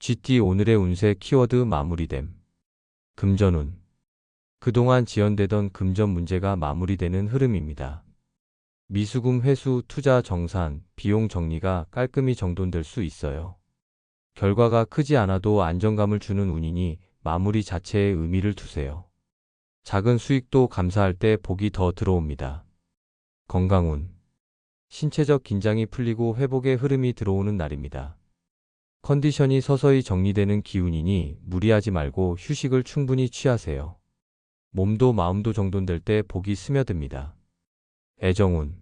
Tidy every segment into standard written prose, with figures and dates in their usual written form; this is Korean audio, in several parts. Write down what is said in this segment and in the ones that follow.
GT 오늘의 운세 키워드 마무리됨. 금전운. 그동안 지연되던 금전 문제가 마무리되는 흐름입니다. 미수금 회수, 투자 정산, 비용 정리가 깔끔히 정돈될 수 있어요. 결과가 크지 않아도 안정감을 주는 운이니 마무리 자체에 의미를 두세요. 작은 수익도 감사할 때 복이 더 들어옵니다. 건강운. 신체적 긴장이 풀리고 회복의 흐름이 들어오는 날입니다. 컨디션이 서서히 정리되는 기운이니 무리하지 말고 휴식을 충분히 취하세요. 몸도 마음도 정돈될 때 복이 스며듭니다. 애정운.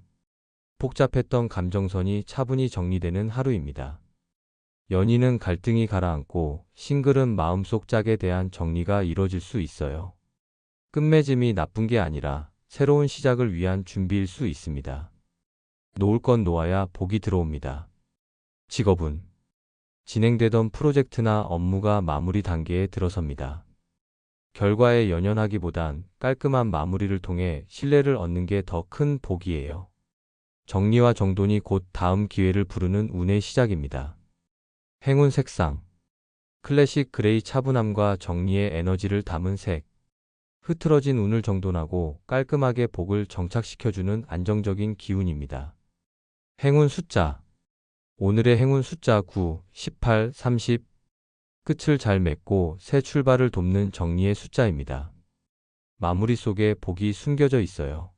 복잡했던 감정선이 차분히 정리되는 하루입니다. 연인은 갈등이 가라앉고 싱글은 마음속 짝에 대한 정리가 이뤄질 수 있어요. 끝맺음이 나쁜 게 아니라 새로운 시작을 위한 준비일 수 있습니다. 놓을 건 놓아야 복이 들어옵니다. 직업운. 진행되던 프로젝트나 업무가 마무리 단계에 들어섭니다. 결과에 연연하기보단 깔끔한 마무리를 통해 신뢰를 얻는 게 더 큰 복이에요. 정리와 정돈이 곧 다음 기회를 부르는 운의 시작입니다. 행운 색상. 클래식 그레이 차분함과 정리의 에너지를 담은 색. 흐트러진 운을 정돈하고 깔끔하게 복을 정착시켜주는 안정적인 기운입니다. 행운 숫자. 오늘의 행운 숫자 9, 18, 30. 끝을 잘 맺고 새 출발을 돕는 정리의 숫자입니다. 마무리 속에 복이 숨겨져 있어요.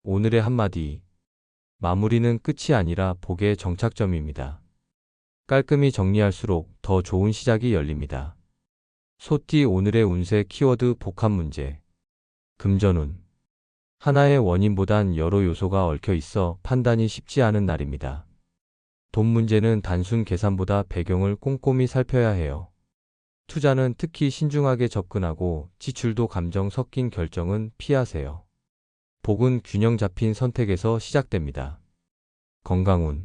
오늘의 한마디. 마무리는 끝이 아니라 복의 정착점입니다. 깔끔히 정리할수록 더 좋은 시작이 열립니다. 소띠 오늘의 운세 키워드 복합 문제. 금전운. 하나의 원인보단 여러 요소가 얽혀 있어 판단이 쉽지 않은 날입니다. 돈 문제는 단순 계산보다 배경을 꼼꼼히 살펴야 해요. 투자는 특히 신중하게 접근하고 지출도 감정 섞인 결정은 피하세요. 복은 균형 잡힌 선택에서 시작됩니다. 건강운.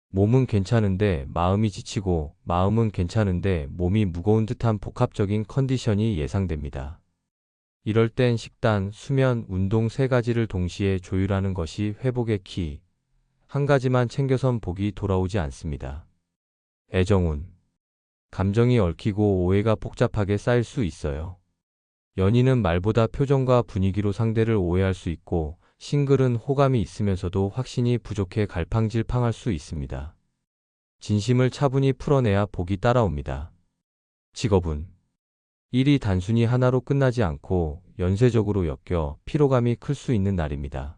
몸은 괜찮은데 마음이 지치고 마음은 괜찮은데 몸이 무거운 듯한 복합적인 컨디션이 예상됩니다. 이럴 땐 식단, 수면, 운동 세 가지를 동시에 조율하는 것이 회복의 키. 한 가지만 챙겨선 복이 돌아오지 않습니다. 애정운. 감정이 얽히고 오해가 복잡하게 쌓일 수 있어요. 연인은 말보다 표정과 분위기로 상대를 오해할 수 있고 싱글은 호감이 있으면서도 확신이 부족해 갈팡질팡할 수 있습니다. 진심을 차분히 풀어내야 복이 따라옵니다. 직업운. 일이 단순히 하나로 끝나지 않고 연쇄적으로 엮여 피로감이 클 수 있는 날입니다.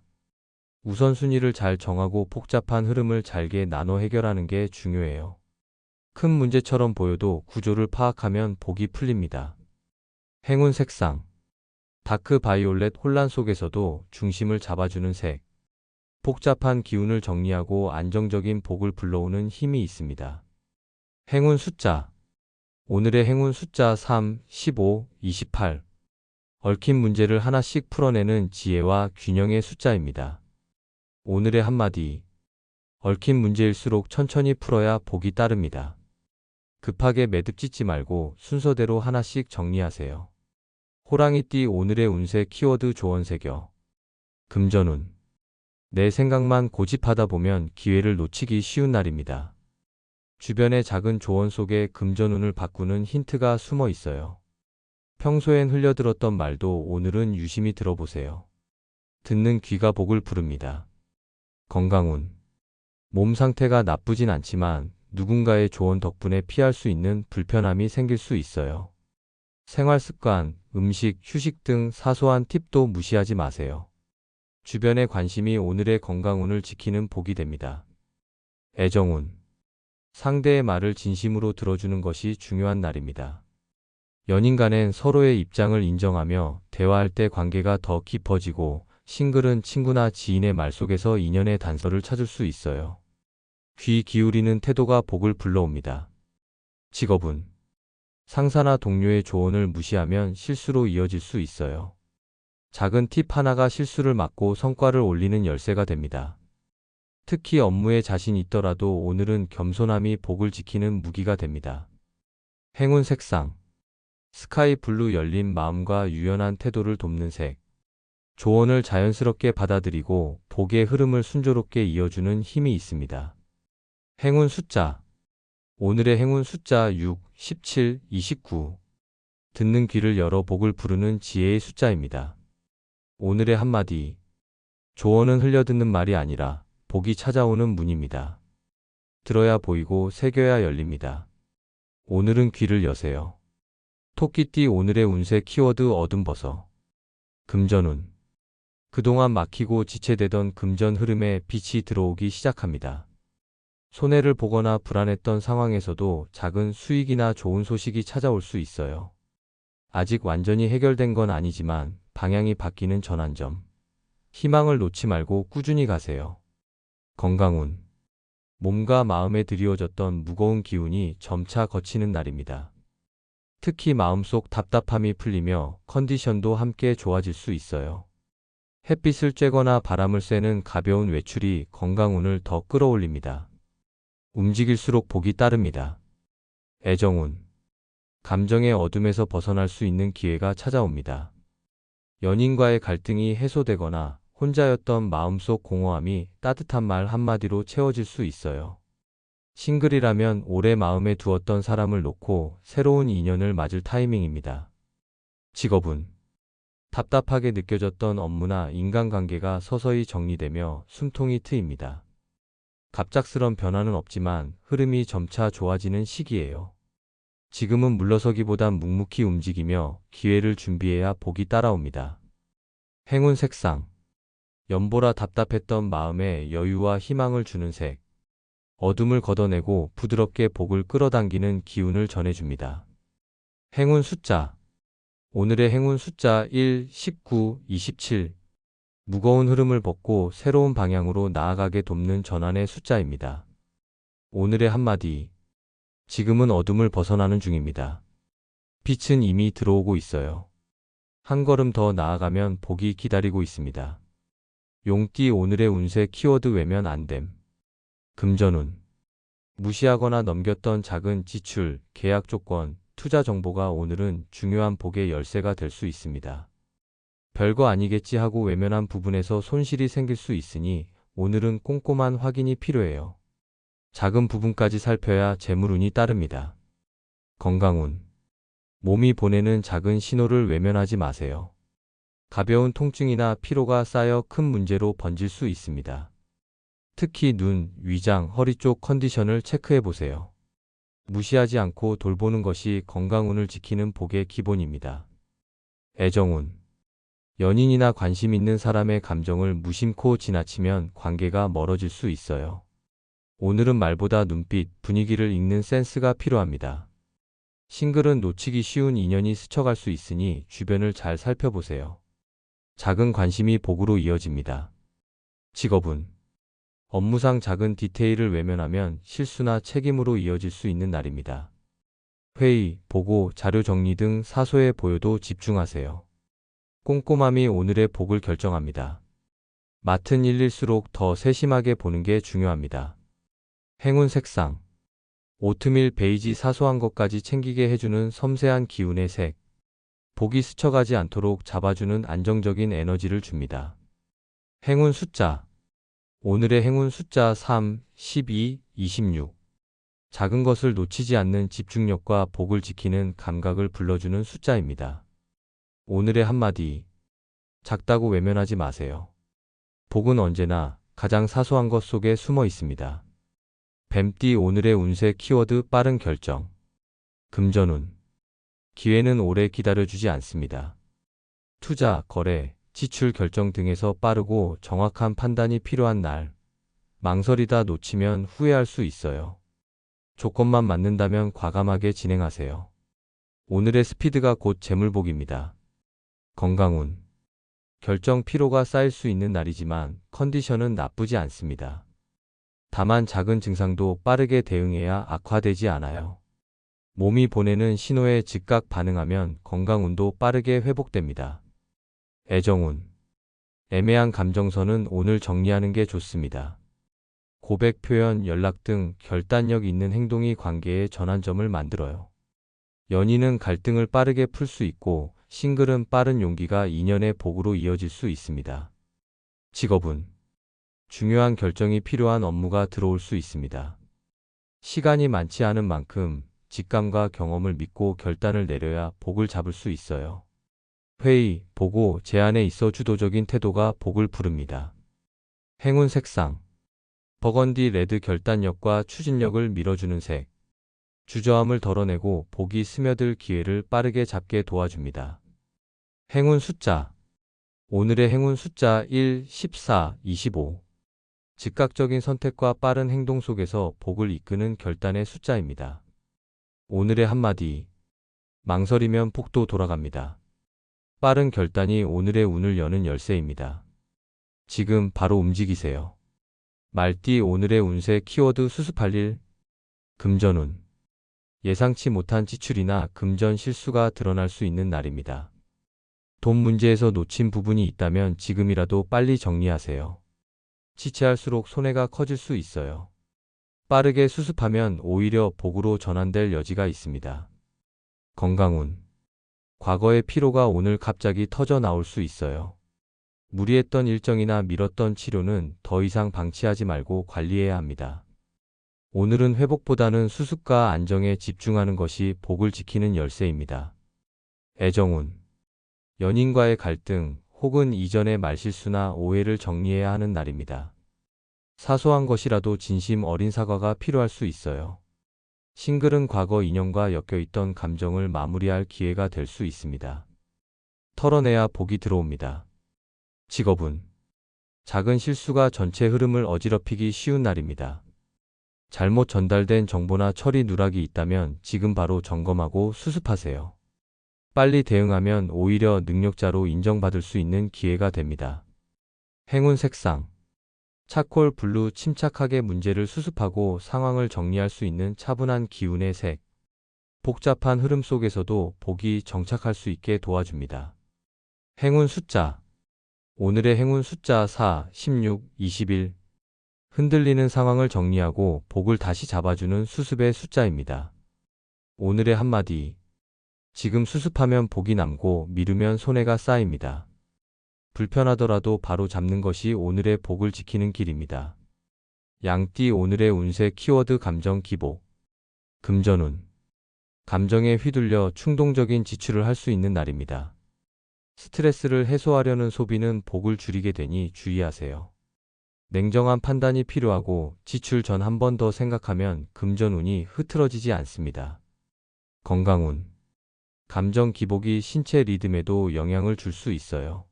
우선순위를 잘 정하고 복잡한 흐름을 잘게 나눠 해결하는 게 중요해요. 큰 문제처럼 보여도 구조를 파악하면 복이 풀립니다. 행운 색상. 다크 바이올렛 혼란 속에서도 중심을 잡아주는 색. 복잡한 기운을 정리하고 안정적인 복을 불러오는 힘이 있습니다. 행운 숫자. 오늘의 행운 숫자 3, 15, 28. 얽힌 문제를 하나씩 풀어내는 지혜와 균형의 숫자입니다. 오늘의 한마디. 얽힌 문제일수록 천천히 풀어야 복이 따릅니다. 급하게 매듭 짓지 말고 순서대로 하나씩 정리하세요. 호랑이띠 오늘의 운세 키워드 조언 새겨. 금전운. 내 생각만 고집하다 보면 기회를 놓치기 쉬운 날입니다. 주변의 작은 조언 속에 금전운을 바꾸는 힌트가 숨어 있어요. 평소엔 흘려들었던 말도 오늘은 유심히 들어보세요. 듣는 귀가 복을 부릅니다. 건강운. 몸 상태가 나쁘진 않지만 누군가의 조언 덕분에 피할 수 있는 불편함이 생길 수 있어요. 생활 습관, 음식, 휴식 등 사소한 팁도 무시하지 마세요. 주변의 관심이 오늘의 건강운을 지키는 복이 됩니다. 애정운. 상대의 말을 진심으로 들어주는 것이 중요한 날입니다. 연인 간엔 서로의 입장을 인정하며 대화할 때 관계가 더 깊어지고 싱글은 친구나 지인의 말 속에서 인연의 단서를 찾을 수 있어요. 귀 기울이는 태도가 복을 불러옵니다. 직업운. 상사나 동료의 조언을 무시하면 실수로 이어질 수 있어요. 작은 팁 하나가 실수를 막고 성과를 올리는 열쇠가 됩니다. 특히 업무에 자신 있더라도 오늘은 겸손함이 복을 지키는 무기가 됩니다. 행운 색상. 스카이 블루 열린 마음과 유연한 태도를 돕는 색. 조언을 자연스럽게 받아들이고 복의 흐름을 순조롭게 이어주는 힘이 있습니다. 행운 숫자 오늘의 행운 숫자 6, 17, 29. 듣는 귀를 열어 복을 부르는 지혜의 숫자입니다. 오늘의 한마디. 조언은 흘려듣는 말이 아니라 복이 찾아오는 문입니다. 들어야 보이고 새겨야 열립니다. 오늘은 귀를 여세요. 토끼띠 오늘의 운세 키워드 어둠버섯. 금전운. 그동안 막히고 지체되던 금전 흐름에 빛이 들어오기 시작합니다. 손해를 보거나 불안했던 상황에서도 작은 수익이나 좋은 소식이 찾아올 수 있어요. 아직 완전히 해결된 건 아니지만 방향이 바뀌는 전환점. 희망을 놓지 말고 꾸준히 가세요. 건강운. 몸과 마음에 드리워졌던 무거운 기운이 점차 거치는 날입니다. 특히 마음속 답답함이 풀리며 컨디션도 함께 좋아질 수 있어요. 햇빛을 쬐거나 바람을 쐬는 가벼운 외출이 건강운을 더 끌어올립니다. 움직일수록 복이 따릅니다. 애정운. 감정의 어둠에서 벗어날 수 있는 기회가 찾아옵니다. 연인과의 갈등이 해소되거나 혼자였던 마음속 공허함이 따뜻한 말 한마디로 채워질 수 있어요. 싱글이라면 오래 마음에 두었던 사람을 놓고 새로운 인연을 맞을 타이밍입니다. 직업운. 답답하게 느껴졌던 업무나 인간관계가 서서히 정리되며 숨통이 트입니다. 갑작스런 변화는 없지만 흐름이 점차 좋아지는 시기예요. 지금은 물러서기보단 묵묵히 움직이며 기회를 준비해야 복이 따라옵니다. 행운 색상. 연보라 답답했던 마음에 여유와 희망을 주는 색. 어둠을 걷어내고 부드럽게 복을 끌어당기는 기운을 전해줍니다. 행운 숫자. 오늘의 행운 숫자 1, 19, 27. 무거운 흐름을 벗고 새로운 방향으로 나아가게 돕는 전환의 숫자입니다. 오늘의 한마디. 지금은 어둠을 벗어나는 중입니다. 빛은 이미 들어오고 있어요. 한 걸음 더 나아가면 복이 기다리고 있습니다. 용띠 오늘의 운세 키워드 외면 안됨. 금전운. 무시하거나 넘겼던 작은 지출, 계약 조건, 투자 정보가 오늘은 중요한 복의 열쇠가 될 수 있습니다. 별거 아니겠지 하고 외면한 부분에서 손실이 생길 수 있으니 오늘은 꼼꼼한 확인이 필요해요. 작은 부분까지 살펴야 재물운이 따릅니다. 건강운. 몸이 보내는 작은 신호를 외면하지 마세요. 가벼운 통증이나 피로가 쌓여 큰 문제로 번질 수 있습니다. 특히 눈, 위장, 허리 쪽 컨디션을 체크해 보세요. 무시하지 않고 돌보는 것이 건강운을 지키는 복의 기본입니다. 애정운. 연인이나 관심 있는 사람의 감정을 무심코 지나치면 관계가 멀어질 수 있어요. 오늘은 말보다 눈빛, 분위기를 읽는 센스가 필요합니다. 싱글은 놓치기 쉬운 인연이 스쳐갈 수 있으니 주변을 잘 살펴보세요. 작은 관심이 복으로 이어집니다. 직업운. 업무상 작은 디테일을 외면하면 실수나 책임으로 이어질 수 있는 날입니다. 회의, 보고, 자료 정리 등 사소해 보여도 집중하세요. 꼼꼼함이 오늘의 복을 결정합니다. 맡은 일일수록 더 세심하게 보는 게 중요합니다. 행운 색상. 오트밀 베이지 사소한 것까지 챙기게 해주는 섬세한 기운의 색. 복이 스쳐가지 않도록 잡아주는 안정적인 에너지를 줍니다. 행운 숫자. 오늘의 행운 숫자 3, 12, 26. 작은 것을 놓치지 않는 집중력과 복을 지키는 감각을 불러주는 숫자입니다. 오늘의 한마디. 작다고 외면하지 마세요. 복은 언제나 가장 사소한 것 속에 숨어 있습니다. 뱀띠 오늘의 운세 키워드 빠른 결정. 금전운. 기회는 오래 기다려주지 않습니다. 투자, 거래, 지출 결정 등에서 빠르고 정확한 판단이 필요한 날. 망설이다 놓치면 후회할 수 있어요. 조건만 맞는다면 과감하게 진행하세요. 오늘의 스피드가 곧 재물복입니다. 건강운. 결정 피로가 쌓일 수 있는 날이지만 컨디션은 나쁘지 않습니다. 다만 작은 증상도 빠르게 대응해야 악화되지 않아요. 몸이 보내는 신호에 즉각 반응하면 건강운도 빠르게 회복됩니다. 애정운. 애매한 감정선은 오늘 정리하는 게 좋습니다. 고백 표현, 연락 등 결단력 있는 행동이 관계의 전환점을 만들어요. 연인은 갈등을 빠르게 풀 수 있고 싱글은 빠른 용기가 인연의 복으로 이어질 수 있습니다. 직업운. 중요한 결정이 필요한 업무가 들어올 수 있습니다. 시간이 많지 않은 만큼 직감과 경험을 믿고 결단을 내려야 복을 잡을 수 있어요. 회의, 보고, 제안에 있어 주도적인 태도가 복을 부릅니다. 행운 색상. 버건디 레드 결단력과 추진력을 밀어주는 색. 주저함을 덜어내고 복이 스며들 기회를 빠르게 잡게 도와줍니다. 행운 숫자. 오늘의 행운 숫자 1, 14, 25. 즉각적인 선택과 빠른 행동 속에서 복을 이끄는 결단의 숫자입니다. 오늘의 한마디. 망설이면 복도 돌아갑니다. 빠른 결단이 오늘의 운을 여는 열쇠입니다. 지금 바로 움직이세요. 말띠 오늘의 운세 키워드 수습할 일. 금전운. 예상치 못한 지출이나 금전 실수가 드러날 수 있는 날입니다. 돈 문제에서 놓친 부분이 있다면 지금이라도 빨리 정리하세요. 지체할수록 손해가 커질 수 있어요. 빠르게 수습하면 오히려 복으로 전환될 여지가 있습니다. 건강운. 과거의 피로가 오늘 갑자기 터져 나올 수 있어요. 무리했던 일정이나 미뤘던 치료는 더 이상 방치하지 말고 관리해야 합니다. 오늘은 회복보다는 수습과 안정에 집중하는 것이 복을 지키는 열쇠입니다. 애정운. 연인과의 갈등 혹은 이전의 말실수나 오해를 정리해야 하는 날입니다. 사소한 것이라도 진심 어린 사과가 필요할 수 있어요. 싱글은 과거 인연과 엮여있던 감정을 마무리할 기회가 될 수 있습니다. 털어내야 복이 들어옵니다. 직업운. 작은 실수가 전체 흐름을 어지럽히기 쉬운 날입니다. 잘못 전달된 정보나 처리 누락이 있다면 지금 바로 점검하고 수습하세요. 빨리 대응하면 오히려 능력자로 인정받을 수 있는 기회가 됩니다. 행운 색상. 차콜 블루 침착하게 문제를 수습하고 상황을 정리할 수 있는 차분한 기운의 색. 복잡한 흐름 속에서도 복이 정착할 수 있게 도와줍니다. 행운 숫자. 오늘의 행운 숫자 4, 16, 21. 흔들리는 상황을 정리하고 복을 다시 잡아주는 수습의 숫자입니다. 오늘의 한마디. 지금 수습하면 복이 남고 미루면 손해가 쌓입니다. 불편하더라도 바로 잡는 것이 오늘의 복을 지키는 길입니다. 양띠 오늘의 운세 키워드 감정 기복. 금전운. 감정에 휘둘려 충동적인 지출을 할 수 있는 날입니다. 스트레스를 해소하려는 소비는 복을 줄이게 되니 주의하세요. 냉정한 판단이 필요하고 지출 전 한 번 더 생각하면 금전운이 흐트러지지 않습니다. 건강운. 감정 기복이 신체 리듬에도 영향을 줄 수 있어요.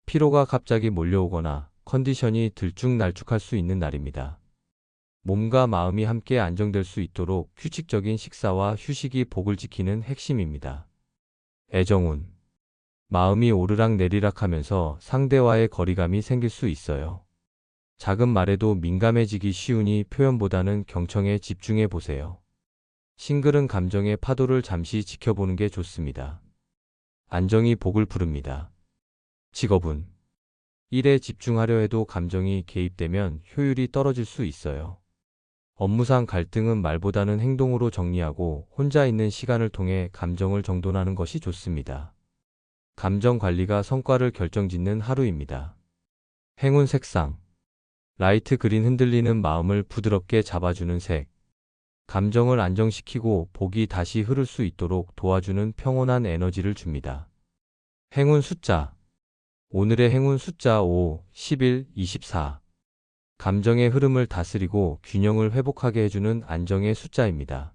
피로가 갑자기 몰려오거나 컨디션이 들쭉날쭉할 수 있는 날입니다. 몸과 마음이 함께 안정될 수 있도록 규칙적인 식사와 휴식이 복을 지키는 핵심입니다. 애정운. 마음이 오르락내리락 하면서 상대와의 거리감이 생길 수 있어요. 작은 말에도 민감해지기 쉬우니 표현보다는 경청에 집중해 보세요. 싱글은 감정의 파도를 잠시 지켜보는 게 좋습니다. 안정이 복을 부릅니다. 직업운. 일에 집중하려 해도 감정이 개입되면 효율이 떨어질 수 있어요. 업무상 갈등은 말보다는 행동으로 정리하고 혼자 있는 시간을 통해 감정을 정돈하는 것이 좋습니다. 감정 관리가 성과를 결정짓는 하루입니다. 행운 색상. 라이트 그린 흔들리는 마음을 부드럽게 잡아주는 색. 감정을 안정시키고 복이 다시 흐를 수 있도록 도와주는 평온한 에너지를 줍니다. 행운 숫자. 오늘의 행운 숫자 5, 11, 24. 감정의 흐름을 다스리고 균형을 회복하게 해주는 안정의 숫자입니다.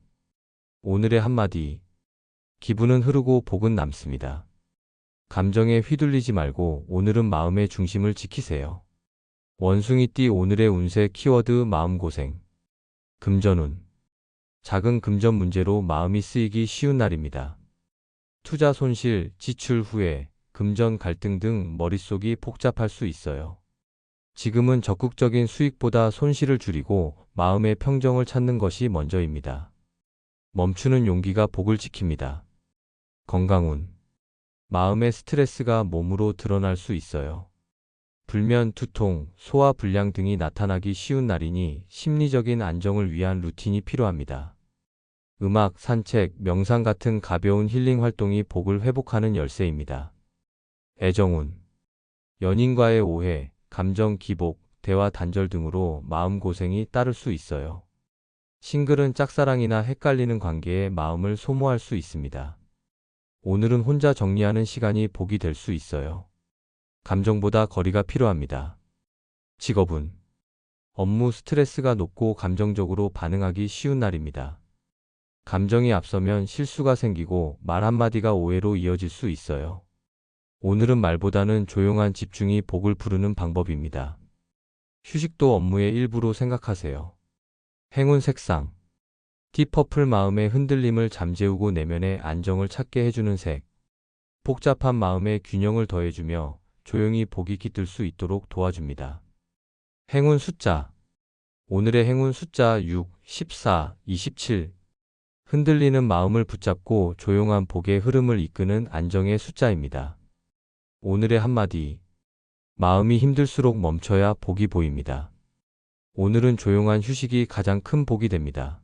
오늘의 한마디. 기분은 흐르고 복은 남습니다. 감정에 휘둘리지 말고 오늘은 마음의 중심을 지키세요. 원숭이띠 오늘의 운세 키워드 마음고생. 금전운. 작은 금전 문제로 마음이 쓰이기 쉬운 날입니다. 투자 손실, 지출 후회, 금전 갈등 등 머릿속이 복잡할 수 있어요. 지금은 적극적인 수익보다 손실을 줄이고 마음의 평정을 찾는 것이 먼저입니다. 멈추는 용기가 복을 지킵니다. 건강운. 마음의 스트레스가 몸으로 드러날 수 있어요. 불면, 두통, 소화 불량 등이 나타나기 쉬운 날이니 심리적인 안정을 위한 루틴이 필요합니다. 음악, 산책, 명상 같은 가벼운 힐링 활동이 복을 회복하는 열쇠입니다. 애정운. 연인과의 오해, 감정 기복, 대화 단절 등으로 마음고생이 따를 수 있어요. 싱글은 짝사랑이나 헷갈리는 관계에 마음을 소모할 수 있습니다. 오늘은 혼자 정리하는 시간이 복이 될 수 있어요. 감정보다 거리가 필요합니다. 직업은 업무 스트레스가 높고 감정적으로 반응하기 쉬운 날입니다. 감정이 앞서면 실수가 생기고 말 한마디가 오해로 이어질 수 있어요. 오늘은 말보다는 조용한 집중이 복을 부르는 방법입니다. 휴식도 업무의 일부로 생각하세요. 행운 색상 딥퍼플 마음의 흔들림을 잠재우고 내면의 안정을 찾게 해주는 색. 복잡한 마음의 균형을 더해주며 조용히 복이 깃들 수 있도록 도와줍니다. 행운 숫자 오늘의 행운 숫자 6, 14, 27. 흔들리는 마음을 붙잡고 조용한 복의 흐름을 이끄는 안정의 숫자입니다. 오늘의 한마디 마음이 힘들수록 멈춰야 복이 보입니다. 오늘은 조용한 휴식이 가장 큰 복이 됩니다.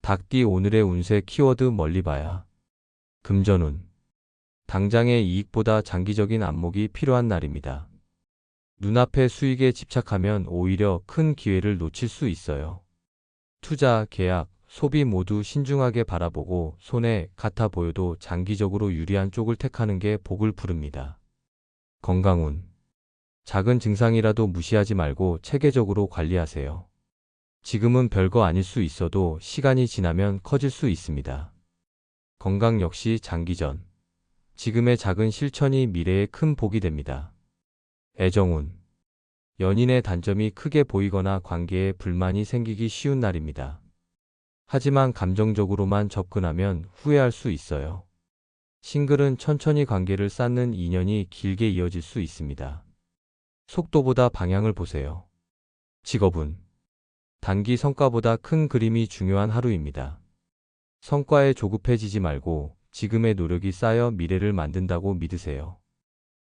닭띠 오늘의 운세 키워드 멀리 봐야. 금전운 당장의 이익보다 장기적인 안목이 필요한 날입니다. 눈앞의 수익에 집착하면 오히려 큰 기회를 놓칠 수 있어요. 투자, 계약, 소비 모두 신중하게 바라보고 손해 같아 보여도 장기적으로 유리한 쪽을 택하는 게 복을 부릅니다. 건강운 작은 증상이라도 무시하지 말고 체계적으로 관리하세요. 지금은 별거 아닐 수 있어도 시간이 지나면 커질 수 있습니다. 건강 역시 장기전. 지금의 작은 실천이 미래에 큰 복이 됩니다. 애정운. 연인의 단점이 크게 보이거나 관계에 불만이 생기기 쉬운 날입니다. 하지만 감정적으로만 접근하면 후회할 수 있어요. 싱글은 천천히 관계를 쌓는 인연이 길게 이어질 수 있습니다. 속도보다 방향을 보세요. 직업운. 단기 성과보다 큰 그림이 중요한 하루입니다. 성과에 조급해지지 말고 지금의 노력이 쌓여 미래를 만든다고 믿으세요.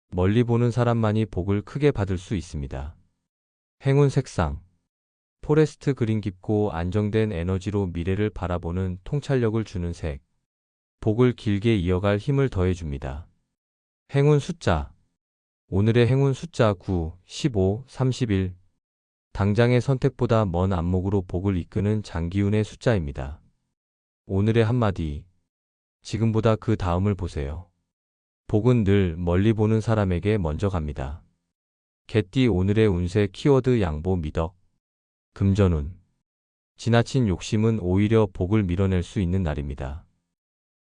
멀리 보는 사람만이 복을 크게 받을 수 있습니다. 행운 색상 포레스트 그린 깊고 안정된 에너지로 미래를 바라보는 통찰력을 주는 색. 복을 길게 이어갈 힘을 더해줍니다. 행운 숫자 오늘의 행운 숫자 9, 15, 31. 당장의 선택보다 먼 안목으로 복을 이끄는 장기운의 숫자입니다. 오늘의 한마디 지금보다 그 다음을 보세요. 복은 늘 멀리 보는 사람에게 먼저 갑니다. 개띠 오늘의 운세 키워드 양보 미덕. 금전운 지나친 욕심은 오히려 복을 밀어낼 수 있는 날입니다.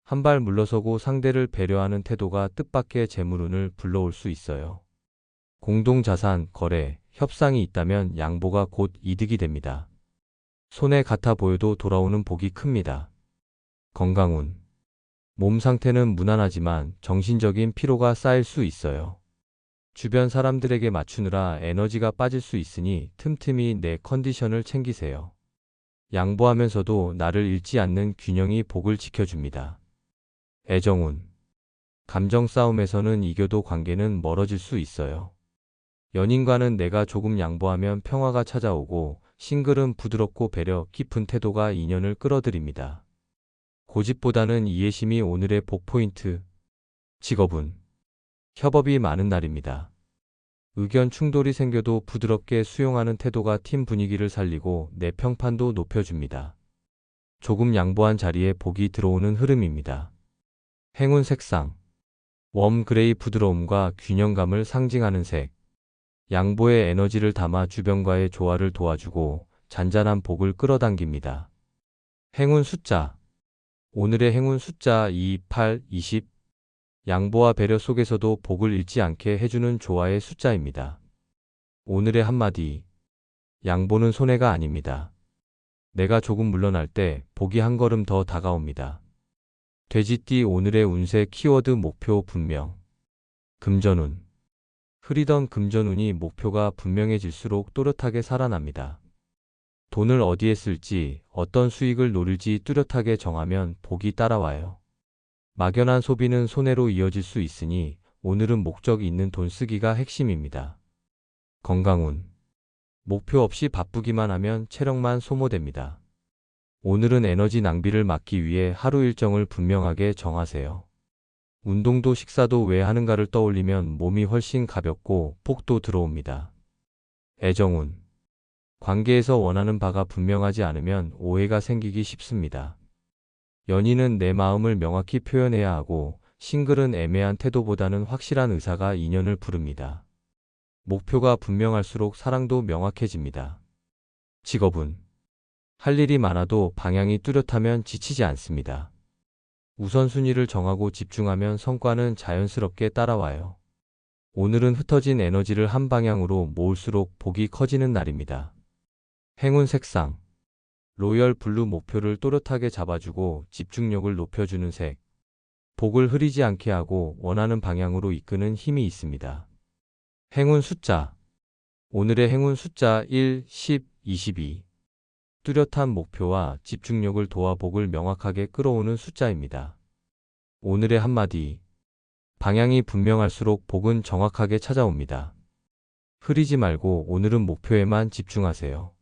한 발 물러서고 상대를 배려하는 태도가 뜻밖의 재물운을 불러올 수 있어요. 공동자산, 거래, 협상이 있다면 양보가 곧 이득이 됩니다. 손해 같아 보여도 돌아오는 복이 큽니다. 건강운 몸 상태는 무난하지만 정신적인 피로가 쌓일 수 있어요. 주변 사람들에게 맞추느라 에너지가 빠질 수 있으니 틈틈이 내 컨디션을 챙기세요. 양보하면서도 나를 잃지 않는 균형이 복을 지켜줍니다. 애정운 감정 싸움에서는 이겨도 관계는 멀어질 수 있어요. 연인과는 내가 조금 양보하면 평화가 찾아오고 싱글은 부드럽고 배려 깊은 태도가 인연을 끌어들입니다. 고집보다는 이해심이 오늘의 복 포인트. 직업운 협업이 많은 날입니다. 의견 충돌이 생겨도 부드럽게 수용하는 태도가 팀 분위기를 살리고 내 평판도 높여줍니다. 조금 양보한 자리에 복이 들어오는 흐름입니다. 행운 색상 웜 그레이 부드러움과 균형감을 상징하는 색. 양보의 에너지를 담아 주변과의 조화를 도와주고 잔잔한 복을 끌어당깁니다. 행운 숫자 오늘의 행운 숫자 2, 8, 20. 양보와 배려 속에서도 복을 잃지 않게 해주는 조화의 숫자입니다. 오늘의 한마디 양보는 손해가 아닙니다. 내가 조금 물러날 때 복이 한 걸음 더 다가옵니다. 돼지띠 오늘의 운세 키워드 목표 분명. 금전운 흐리던 금전운이 목표가 분명해질수록 또렷하게 살아납니다. 돈을 어디에 쓸지, 어떤 수익을 노릴지 뚜렷하게 정하면 복이 따라와요. 막연한 소비는 손해로 이어질 수 있으니 오늘은 목적 있는 돈 쓰기가 핵심입니다. 건강운 목표 없이 바쁘기만 하면 체력만 소모됩니다. 오늘은 에너지 낭비를 막기 위해 하루 일정을 분명하게 정하세요. 운동도 식사도 왜 하는가를 떠올리면 몸이 훨씬 가볍고 복도 들어옵니다. 애정운 관계에서 원하는 바가 분명하지 않으면 오해가 생기기 쉽습니다. 연인은 내 마음을 명확히 표현해야 하고, 싱글은 애매한 태도보다는 확실한 의사가 인연을 부릅니다. 목표가 분명할수록 사랑도 명확해집니다. 직업은 할 일이 많아도 방향이 뚜렷하면 지치지 않습니다. 우선순위를 정하고 집중하면 성과는 자연스럽게 따라와요. 오늘은 흩어진 에너지를 한 방향으로 모을수록 복이 커지는 날입니다. 행운 색상 로열 블루 목표를 또렷하게 잡아주고 집중력을 높여주는 색. 복을 흐리지 않게 하고 원하는 방향으로 이끄는 힘이 있습니다. 행운 숫자 오늘의 행운 숫자 1, 10, 22. 뚜렷한 목표와 집중력을 도와 복을 명확하게 끌어오는 숫자입니다. 오늘의 한마디 방향이 분명할수록 복은 정확하게 찾아옵니다. 흐리지 말고 오늘은 목표에만 집중하세요.